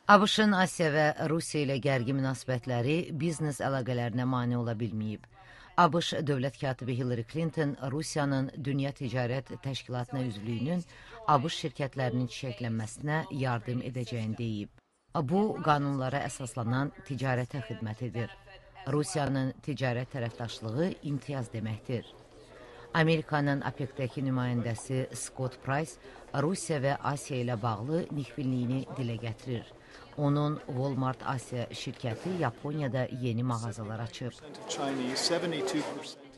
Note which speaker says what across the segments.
Speaker 1: ABŞ-ın Asiya və Rusiya ilə gərgin münasibətləri biznes əlaqələrinə mane ola bilməyib. ABŞ dövlət katibi Hillary Clinton Rusiyanın Dünya Ticarət Təşkilatına üzvlüyünün ABŞ şirkətlərinin çiçəklənməsinə yardım edəcəyini deyib. Bu, qanunlara əsaslanan ticarətə xidmət edir. Rusiyanın ticarət tərəfdaşlığı imtiyaz deməkdir. Amerikanın APEC-dəki nümayəndəsi Scott Price Rusiya və Asiya ilə bağlı nikbinliyini dilə gətirir. Onun Walmart Asiya şirkəti Yaponiyada yeni mağazalar açıb.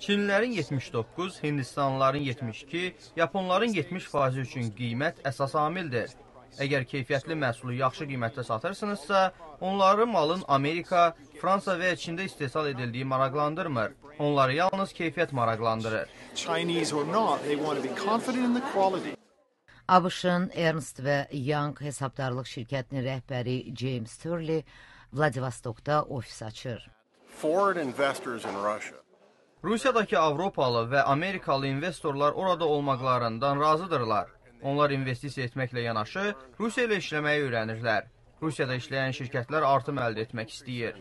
Speaker 2: Çinlilərin 79, Hindistanlıların 72, Yaponların 70% üçün qiymət əsas amildir. Əgər keyfiyyətli məhsulu yaxşı qiymətdə satırsınızsa, onları malın Amerika, Fransa və Çində istehsal edildiyi maraqlandırmır. Onları yalnız keyfiyyət maraqlandırır.
Speaker 1: ABŞ-ın Ernst və Young hesabdarlıq şirkətinin rəhbəri James Turley Vladivostokda ofis açır.
Speaker 2: Rusiyadakı Avropalı və Amerikalı investorlar orada olmaqlarından razıdırlar. Onlar investisiya etməklə yanaşı, Rusiya ilə işləməyi öyrənirlər. Rusiyada işləyən şirkətlər artım əldə etmək istəyir.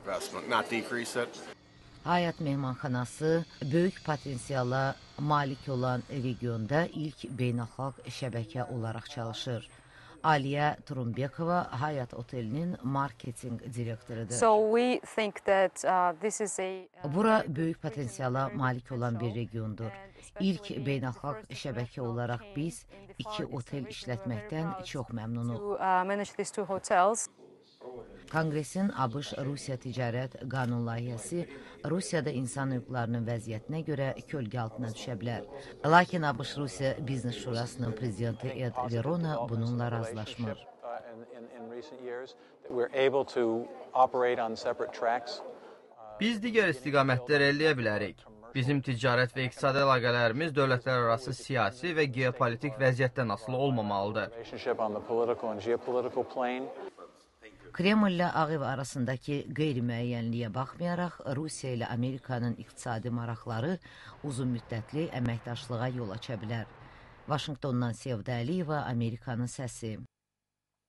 Speaker 1: Həyat mehmanxanası böyük potensiala malik olan regionda ilk beynəlxalq şəbəkə olaraq çalışır. Aliyə Turumbekova Həyat Otelinin marketinq direktorudur. Bura böyük potensiala malik olan bir regiondur. İlk beynəlxalq şəbəkə olaraq biz 2 otel işlətməkdən çox məmnunuq. Konqresin ABŞ-Rusiya ticarət qanun layihəsi Rusiyada insan hüquqlarının vəziyyətinə görə kölgə altına düşə bilər. Lakin ABŞ-Rusiya Biznes Şurasının prezidenti Ed Verona bununla razılaşmır.
Speaker 2: Biz digər istiqamətlər əldə edə bilərik. Bizim ticarət və iqtisadi əlaqələrimiz dövlətlər arası siyasi və geopolitik vəziyyətdən asılı olmamalıdır.
Speaker 1: Kreml ilə Ağ Ev arasındakı qeyri-müəyyənliyə baxmayaraq, Rusiya ilə Amerikanın iqtisadi maraqları uzun müddətli əməkdaşlığa yol aça bilər. Vaşinqtondan Sevda Əliyeva, Amerikanın səsi.